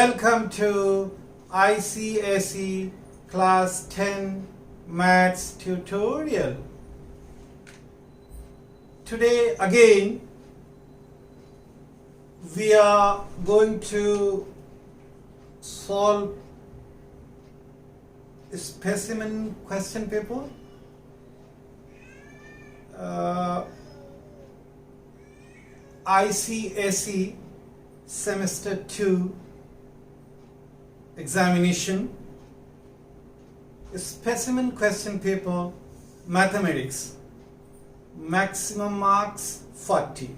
Welcome to ICSE Class 10 Maths tutorial. Today again we are going to solve a specimen question paper. ICSE Semester 2 examination, specimen question paper, mathematics, maximum marks 40.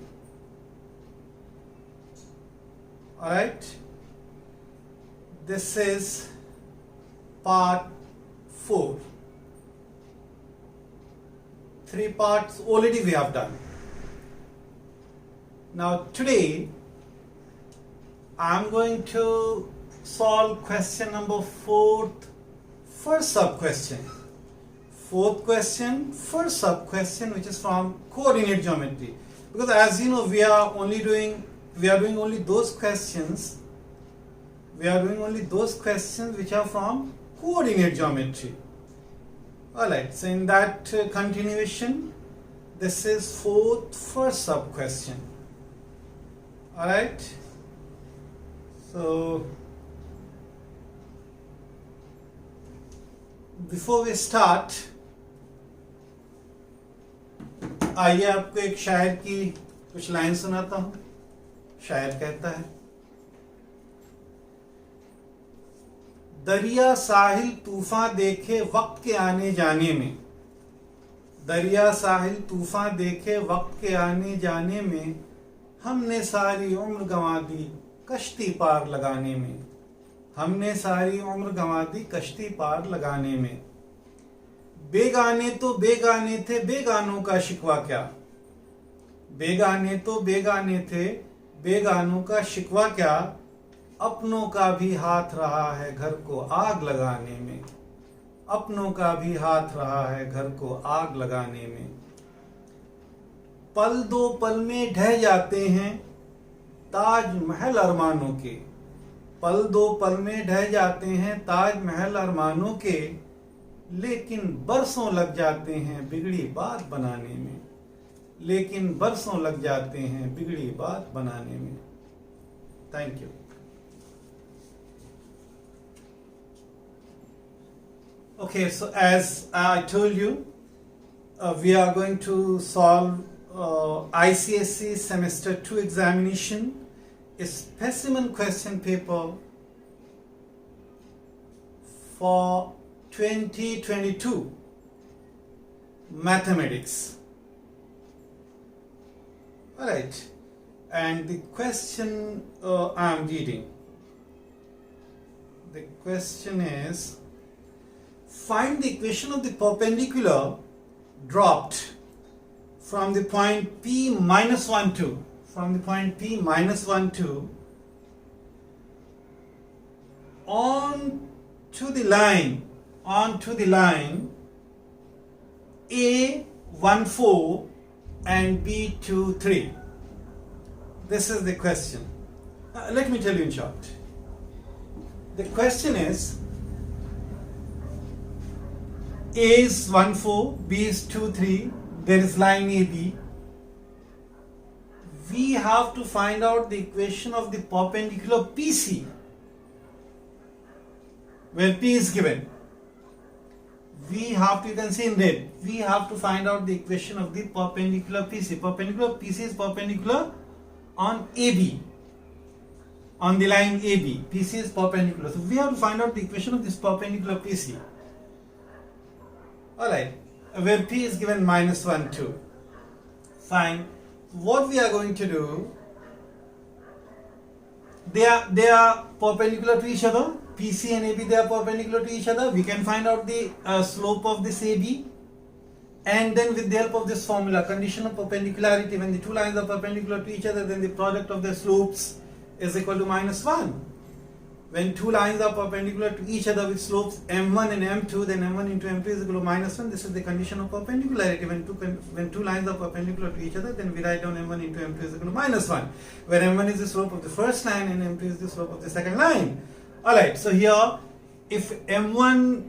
Alright, this is part 4. 3 parts already we have done. Now today I am going to solve question number 4, first sub question. Fourth question, first sub question, which is from coordinate geometry. Because as you know, we are doing only those questions. We are doing only those questions which are from coordinate geometry. Alright, so in that continuation, this is fourth first sub question. Alright, so before we start, आइए आपको एक शायर की कुछ line सुनाता हूँ. शायर कहता है, दरिया साहिल तूफान देखे वक्त के आने जाने में, दरिया साहिल तूफान देखे वक्त के आने जाने में, हमने सारी उम्र गंवा दी कश्ती पार लगाने में, हमने सारी उम्र गंवा दी कश्ती पार लगाने में. बेगाने तो बेगाने थे बेगानों का शिकवा क्या, बेगाने तो बेगाने थे बेगानों का शिकवा क्या, अपनों का भी हाथ रहा है घर को आग लगाने में, अपनों का भी हाथ रहा है घर को आग लगाने में. पल दो पल में ढह जाते हैं ताज महल अरमानों के, पल दो पल में ढह जाते हैं ताज महल अरमानों के, लेकिन बरसों लग जाते हैं बिगड़ी बात बनाने में, लेकिन बरसों लग जाते हैं बिगड़ी बात बनाने में. Thank you. Okay, so as I told you, we are going to solve ICSE Semester 2 examination, a specimen question paper for 2022 mathematics. Alright, and the question I am reading. The question is, find the equation of the perpendicular dropped from the point P minus 1, 2, from the point P minus 1, 2 on to the line A14 and B23. This is the question. Let me tell you in short. The question is, A is 14, B is 23, there is line AB. We have to find out the equation of the perpendicular PC, where P is given. We have to, you can see in red, we have to find out the equation of the perpendicular PC. Perpendicular PC is perpendicular on AB, on the line AB. PC is perpendicular. So we have to find out the equation of this perpendicular PC. Alright, where P is given minus 1, 2. Fine. What we are going to do, they are perpendicular to each other. PC and AB, they are perpendicular to each other. We can find out the slope of this AB, and then with the help of this formula, condition of perpendicularity, when the two lines are perpendicular to each other, then the product of their slopes is equal to minus 1. when two lines are perpendicular to each other with slopes m1 and m2, then m1 into m2 is equal to -1. This is the condition of perpendicularity. When two lines are perpendicular to each other, then we write down m1 into m2 is equal to -1, where m1 is the slope of the first line and m2 is the slope of the second line. Alright, so here, if m1,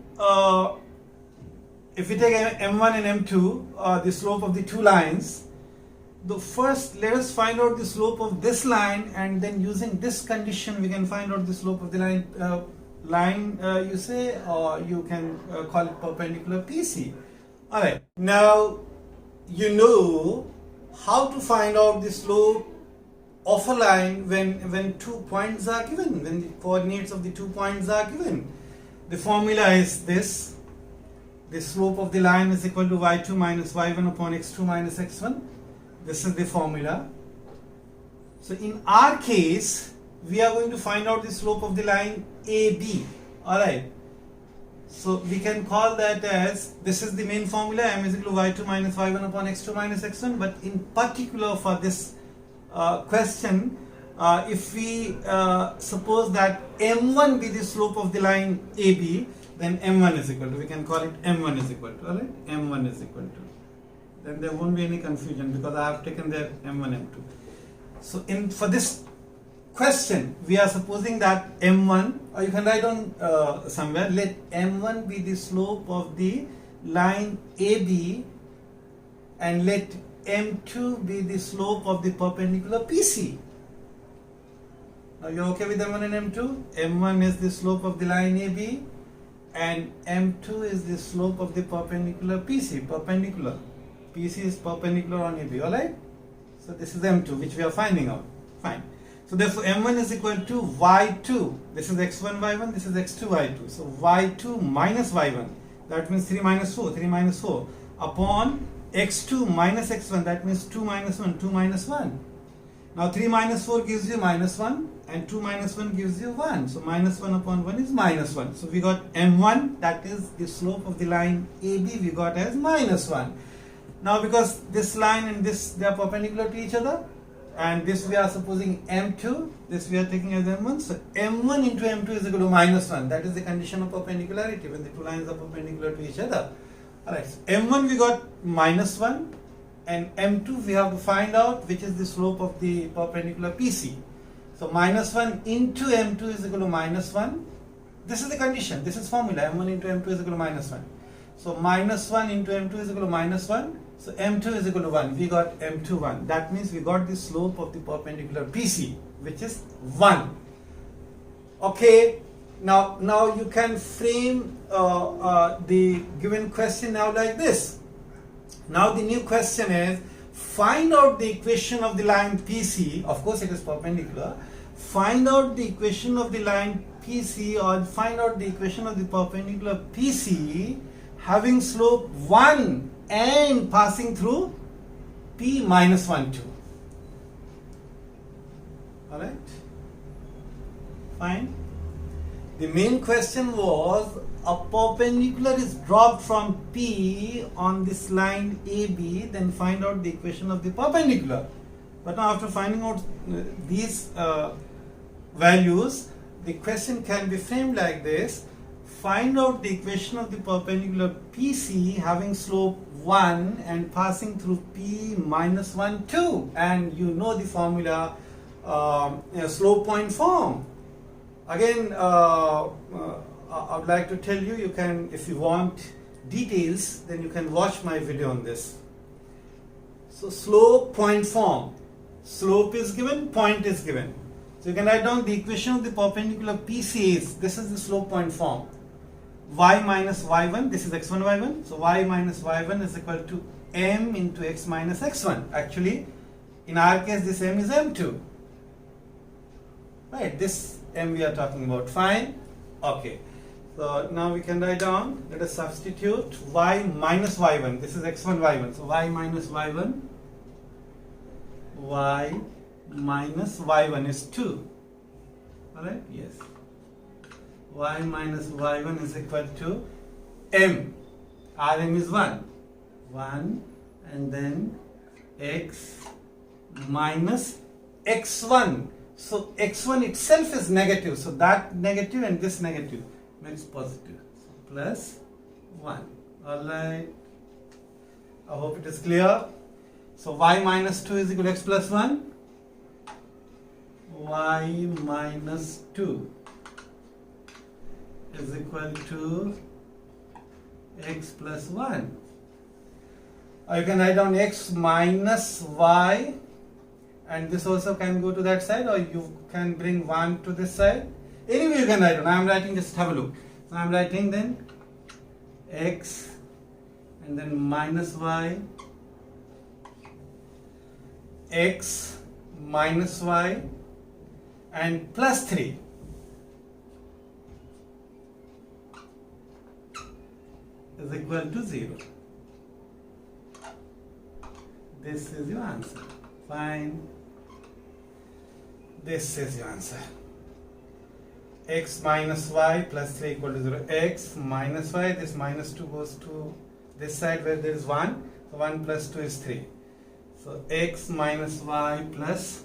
if we take m1 and m2, the slope of the two lines, let us find out the slope of this line, and then using this condition we can find out the slope of the line, you say, or you can call it perpendicular PC. Alright, now you know how to find out the slope of a line when 2 points are given, when the coordinates of the 2 points are given. The formula is this: the slope of the line is equal to y2 minus y1 upon x2 minus x1. This is the formula. So in our case, we are going to find out the slope of the line AB. Alright. So we can call that as, this is the main formula, m is equal to y2 minus y1 upon x2 minus x1. But in particular for this question, if we suppose that m1 be the slope of the line AB, then m1 is equal to, we can call it m1 is equal to, alright, m1 is equal to. Then there won't be any confusion because I have taken their m1, m2. So for this question, we are supposing that m1, or you can write on somewhere, let m1 be the slope of the line AB, and let m2 be the slope of the perpendicular PC. Now you're okay with m1 and m2? m1 is the slope of the line AB, and m2 is the slope of the perpendicular PC, perpendicular. PC is perpendicular on AB, alright? So this is m2, which we are finding out. Fine. So therefore m1 is equal to y2. This is x1 y1, this is x2 y2. So y2 minus y1, that means 3 minus 4, upon x2 minus x1, that means 2 minus 1, 2 minus 1. Now 3 minus 4 gives you -1, and 2 minus 1 gives you 1. So -1 upon 1 is -1. So we got m1, that is the slope of the line AB, we got as -1. Now because this line and this, they are perpendicular to each other, and this we are supposing m2, this we are taking as m1, so m1 into m2 is equal to -1. That is the condition of perpendicularity when the two lines are perpendicular to each other. Alright, so m1 we got -1, and m2 we have to find out which is the slope of the perpendicular PC. So -1 into m2 is equal to -1. This is the condition, this is formula, m1 into m2 is equal to -1. So -1 into m2 is equal to -1. So m2 is equal to 1. We got m2 1. That means we got the slope of the perpendicular PC, which is 1. Okay. Now you can frame the given question now like this. Now the new question is, find out the equation of the line PC. Of course it is perpendicular. Find out the equation of the line PC, or find out the equation of the perpendicular PC having slope 1 and passing through P minus 1, 2. Alright? Fine. The main question was, a perpendicular is dropped from P on this line AB, then find out the equation of the perpendicular. But now after finding out these values, the question can be framed like this: find out the equation of the perpendicular PC having slope 1 and passing through P minus 1, 2. And you know the formula, slope point form. Again, I would like to tell you, you can, if you want details, then you can watch my video on this. So slope point form. Slope is given, point is given. So you can write down the equation of the perpendicular PC is, this is the slope point form. Y minus y1, this is x1 y1. So y minus y1 is equal to m into x minus x1. Actually, in our case, this m is m2. Right, this m we are talking about. Fine. Okay. So now we can write down, let us substitute y minus y1. This is x1 y1. So y minus y1, y minus y1 is 2. Alright? Yes. Y minus y1 is equal to m. Rm is 1. 1, and then x minus x1. So x1 itself is negative. So that negative and this negative makes positive. So plus 1. Alright. I hope it is clear. So y minus 2 is equal to x plus 1. Y minus 2 is equal to x plus 1. Or you can write down x minus y, and this also can go to that side, or you can bring 1 to this side. Anyway you can write down. I am writing, just have a look. So I am writing then x and then minus y, x minus y, and plus 3. Is equal to 0. This is your answer. Fine. This is your answer. X minus y plus 3 equal to 0. X minus y, this minus 2 goes to this side where there is 1. So 1 plus 2 is 3. So x minus y plus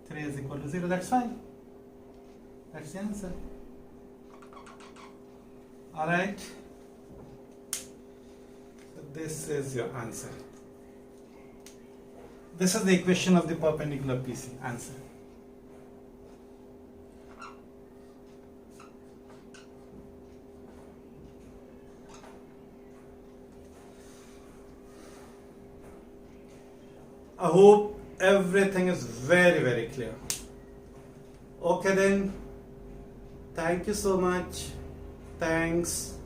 3 is equal to 0. That's fine. That's the answer. Alright. So this is your answer. This is the equation of the perpendicular PC. Answer. I hope everything is very, very clear. Okay then. Thank you so much. Thanks.